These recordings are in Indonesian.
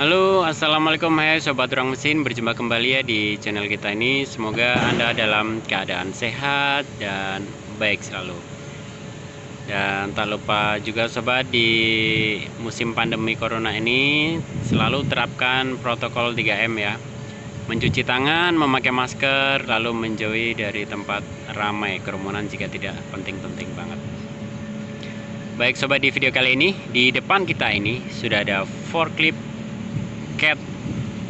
Halo, assalamualaikum, hai sobat orang mesin, berjumpa kembali ya di channel kita ini. Semoga Anda dalam keadaan sehat dan baik selalu. Dan tak lupa juga sobat, di musim pandemi corona ini selalu terapkan protokol 3M ya. Mencuci tangan, memakai masker, lalu menjauhi dari tempat ramai kerumunan jika tidak penting-penting banget. Baik sobat, di video kali ini di depan kita ini sudah ada forklift cat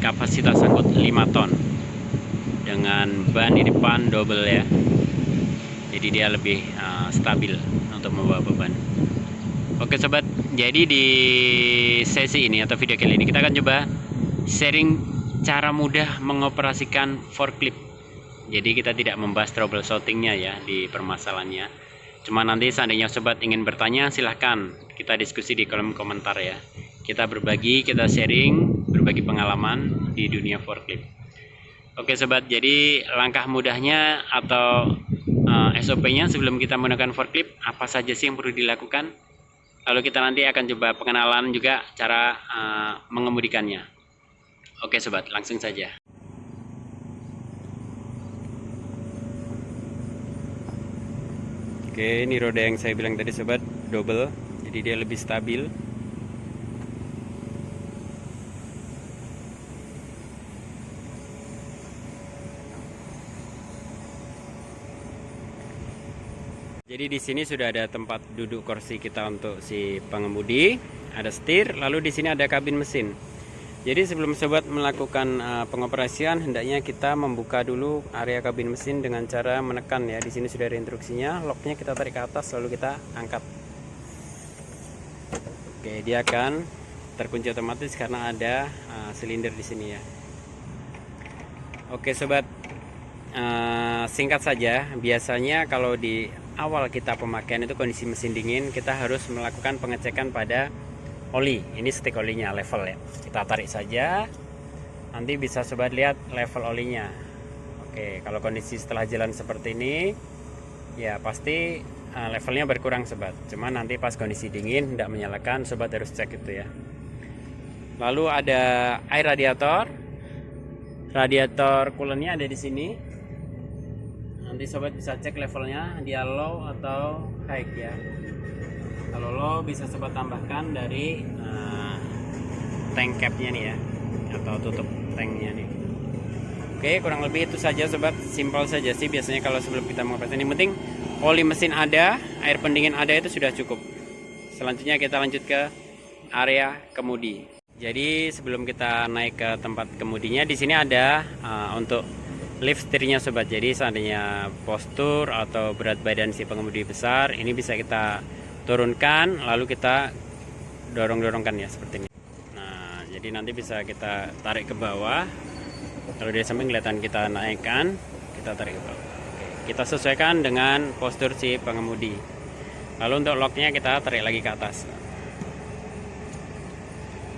kapasitas angkut 5 ton dengan ban di depan double ya, jadi dia lebih stabil untuk membawa beban. Oke sobat, jadi di sesi ini atau video kali ini kita akan coba sharing cara mudah mengoperasikan forklift. Jadi kita tidak membahas troubleshootingnya ya di permasalahannya, cuma nanti seandainya sobat ingin bertanya silahkan kita diskusi di kolom komentar ya. Kita berbagi, kita sharing, berbagi pengalaman di dunia forklift. Oke sobat, jadi langkah mudahnya atau SOP-nya sebelum kita menggunakan forklift, apa saja sih yang perlu dilakukan? Lalu kita nanti akan coba pengenalan juga cara mengemudikannya. Oke sobat, langsung saja. Oke, ini roda yang saya bilang tadi sobat, double, jadi dia lebih stabil. Jadi di sini sudah ada tempat duduk kursi kita untuk si pengemudi, ada setir, lalu di sini ada kabin mesin. Jadi sebelum sobat melakukan pengoperasian, hendaknya kita membuka dulu area kabin mesin dengan cara menekan ya. Di sini sudah ada instruksinya, locknya kita tarik ke atas lalu kita angkat. Oke, dia akan terkunci otomatis karena ada silinder di sini ya. Oke sobat, singkat saja, biasanya kalau di awal kita pemakaian itu kondisi mesin dingin, kita harus melakukan pengecekan pada oli. Ini stik olinya level ya, kita tarik saja, nanti bisa sobat lihat level olinya. Oke, kalau kondisi setelah jalan seperti ini ya pasti levelnya berkurang sobat, cuman nanti pas kondisi dingin tidak menyalakan, sobat harus cek itu ya. Lalu ada air radiator, radiator coolernya ada di sini. Nanti sobat bisa cek levelnya dia low atau high ya. Kalau low bisa sobat tambahkan dari tank capnya nih ya, atau tutup tanknya nih. Oke, kurang lebih itu saja sobat, simpel saja sih biasanya kalau sebelum kita mengoperasikan. Yang penting oli mesin ada, air pendingin ada, itu sudah cukup. Selanjutnya kita lanjut ke area kemudi. Jadi sebelum kita naik ke tempat kemudinya, di sini ada untuk lift setirnya sobat. Jadi seandainya postur atau berat badan si pengemudi besar, ini bisa kita turunkan lalu kita dorong-dorongkan ya seperti ini. Nah, jadi nanti bisa kita tarik ke bawah. Kalau dari samping kelihatan kita naikkan, kita tarik ke bawah. Oke, kita sesuaikan dengan postur si pengemudi. Lalu untuk locknya kita tarik lagi ke atas.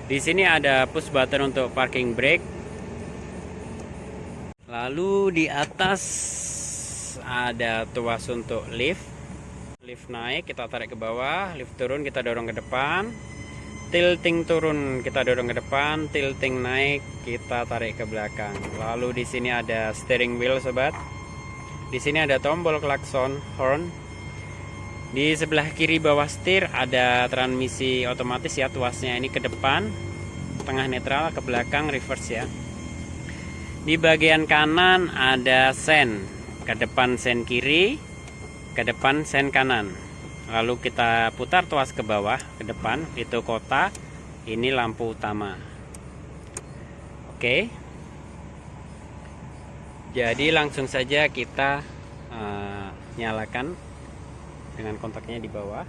Di sini ada push button untuk parking brake. Lalu di atas ada tuas untuk lift. Lift naik kita tarik ke bawah, lift turun kita dorong ke depan. Tilting turun kita dorong ke depan, tilting naik kita tarik ke belakang. Lalu di sini ada steering wheel sobat. Di sini ada tombol klakson horn. Di sebelah kiri bawah setir ada transmisi otomatis ya, tuasnya ini ke depan, tengah netral, ke belakang reverse ya. Di bagian kanan ada sen, ke depan sen kiri, ke depan sen kanan. Lalu kita putar tuas ke bawah, ke depan itu kota, ini lampu utama. Oke. Jadi langsung saja kita nyalakan dengan kontaknya di bawah.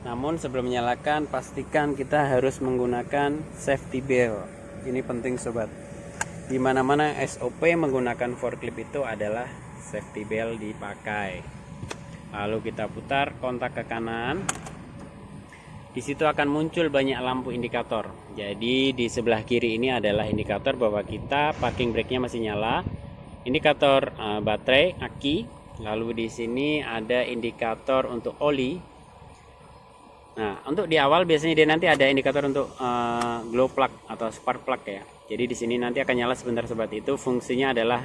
Namun sebelum menyalakan pastikan kita harus menggunakan safety belt. Ini penting sobat. Di mana-mana SOP menggunakan forklift itu adalah safety belt dipakai. Lalu kita putar kontak ke kanan. Di situ akan muncul banyak lampu indikator. Jadi di sebelah kiri ini adalah indikator bahwa kita parking brake-nya masih nyala. Indikator baterai, aki. Lalu di sini ada indikator untuk oli. Nah, untuk di awal biasanya dia nanti ada indikator untuk glow plug atau spark plug ya. Jadi di sini nanti akan nyala sebentar sobat. Itu fungsinya adalah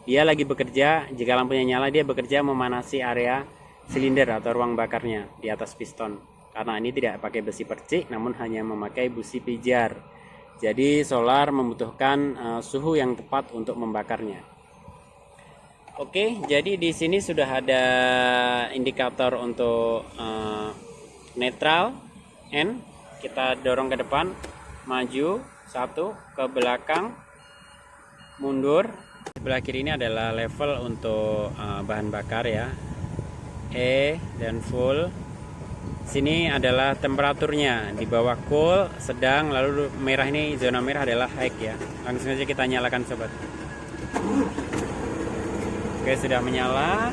dia lagi bekerja, jika lampunya nyala dia bekerja memanasi area silinder atau ruang bakarnya di atas piston. Karena ini tidak pakai besi percik namun hanya memakai busi pijar. Jadi solar membutuhkan suhu yang tepat untuk membakarnya. Oke, jadi di sini sudah ada indikator untuk netral N. Kita dorong ke depan, maju 1, ke belakang, mundur. Sebelah kiri ini adalah level untuk bahan bakar ya, E dan full. Sini adalah temperaturnya, di bawah cool, sedang, lalu merah ini zona merah adalah high ya. Langsung saja kita nyalakan sobat. Oke, sudah menyala.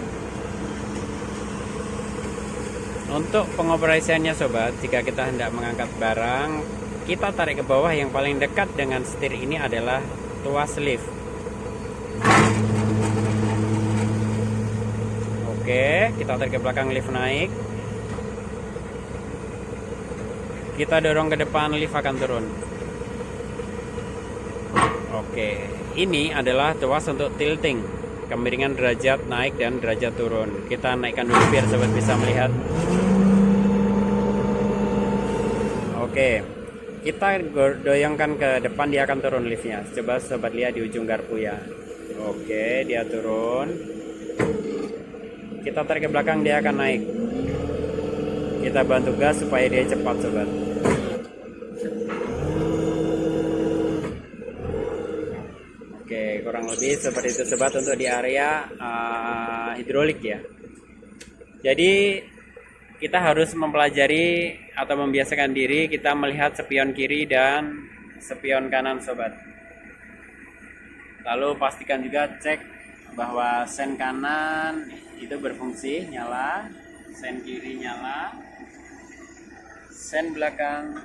Untuk pengoperasiannya sobat, jika kita hendak mengangkat barang, kita tarik ke bawah. Yang paling dekat dengan setir ini adalah tuas lift. Oke, kita tarik ke belakang, lift naik. Kita dorong ke depan, lift akan turun. Oke, ini adalah tuas untuk tilting, kemiringan derajat naik dan derajat turun. Kita naikkan dulu biar sobat bisa melihat. Oke, kita doyongkan ke depan, dia akan turun liftnya. Coba sobat lihat di ujung garpu ya. Oke, dia turun. Kita tarik ke belakang, dia akan naik. Kita bantu gas supaya dia cepat sobat. Oke, kurang lebih seperti itu sobat untuk di area hidrolik ya. Jadi kita harus mempelajari atau membiasakan diri kita melihat spion kiri dan spion kanan sobat. Lalu pastikan juga cek bahwa sen kanan itu berfungsi, nyala, sen kiri nyala, sen belakang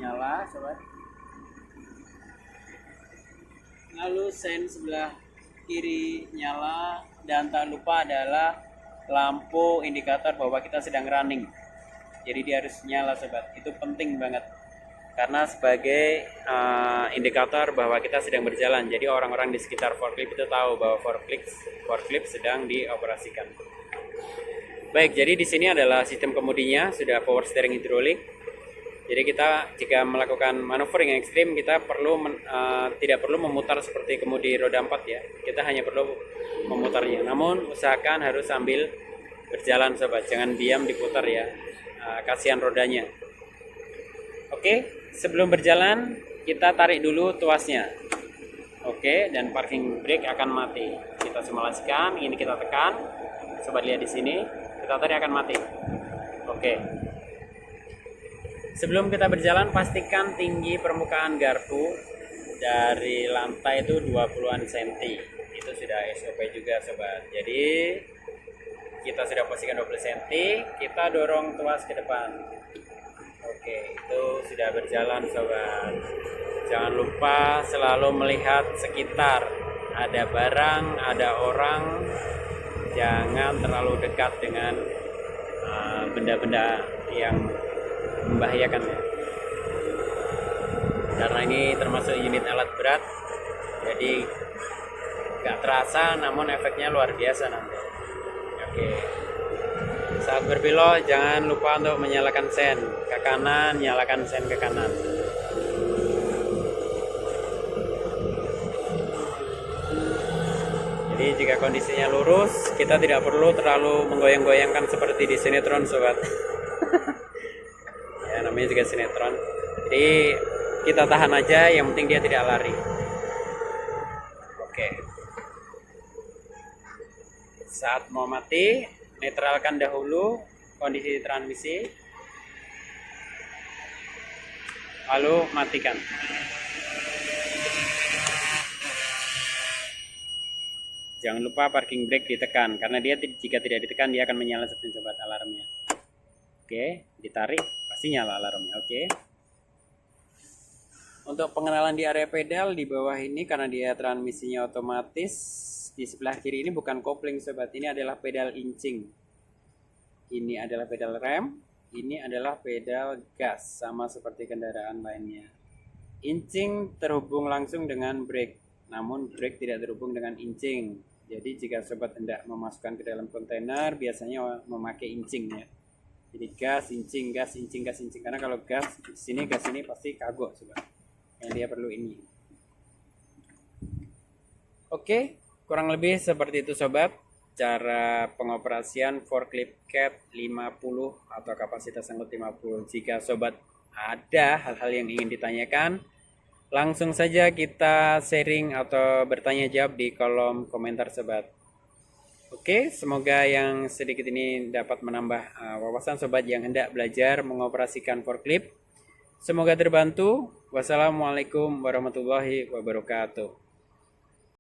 nyala sobat. Lalu sen sebelah kiri nyala, dan tak lupa adalah lampu indikator bahwa kita sedang running. Jadi dia harus nyala sobat. Itu penting banget karena sebagai indikator bahwa kita sedang berjalan. Jadi orang-orang di sekitar forklift itu tahu bahwa forklift sedang dioperasikan. Baik, jadi di sini adalah sistem kemudinya, sudah power steering hidrolik. Jadi kita jika melakukan manuver yang ekstrim, kita tidak perlu memutar seperti kemudi roda 4 ya. Kita hanya perlu memutarnya. Namun usahakan harus sambil berjalan sobat, jangan diam diputar ya. Kasihan rodanya. Oke, sebelum berjalan kita tarik dulu tuasnya. Oke, dan parking brake akan mati. Kita simulasikan, ini kita tekan. Sobat lihat di sini, kita tarik akan mati. Oke. Sebelum kita berjalan, pastikan tinggi permukaan garpu dari lantai itu 20-an cm. Itu sudah SOP juga sobat. Jadi kita sudah posisikan 20 cm, kita dorong tuas ke depan. Oke, itu sudah berjalan sobat. Jangan lupa selalu melihat sekitar. Ada barang, ada orang. Jangan terlalu dekat dengan benda-benda yang membahayakan ya. Karena ini termasuk unit alat berat, jadi gak terasa namun efeknya luar biasa nanti. Oke, saat berbelok jangan lupa untuk menyalakan sen ke kanan, nyalakan sen ke kanan. Jadi jika kondisinya lurus, kita tidak perlu terlalu menggoyang-goyangkan seperti di sinetron sobat. Namanya juga sinetron. Jadi kita tahan aja, yang penting dia tidak lari. Oke. Saat mau mati, netralkan dahulu kondisi transmisi, lalu matikan. Jangan lupa parking brake ditekan, karena dia jika tidak ditekan dia akan menyala seperti sobat alarmnya. Oke, ditarik pasti nyala alarmnya. Oke. Untuk pengenalan di area pedal di bawah ini, karena dia transmisinya otomatis, di sebelah kiri ini bukan kopling sobat, ini adalah pedal incing. Ini adalah pedal rem, ini adalah pedal gas, sama seperti kendaraan lainnya. Incing terhubung langsung dengan brake, namun brake tidak terhubung dengan incing. Jadi jika sobat hendak memasukkan ke dalam kontainer, biasanya memakai incing ya. Jadi gas, incing, gas, incing, gas, incing. Karena kalau gas sini, gas ini pasti kagok sobat. Yang dia perlu ini. Oke, kurang lebih seperti itu sobat. Cara pengoperasian forklift cat 50 atau kapasitas angkut 50. Jika sobat ada hal-hal yang ingin ditanyakan, langsung saja kita sharing atau bertanya jawab di kolom komentar sobat. Oke, semoga yang sedikit ini dapat menambah wawasan sobat yang hendak belajar mengoperasikan forklift. Semoga terbantu. Wassalamualaikum warahmatullahi wabarakatuh.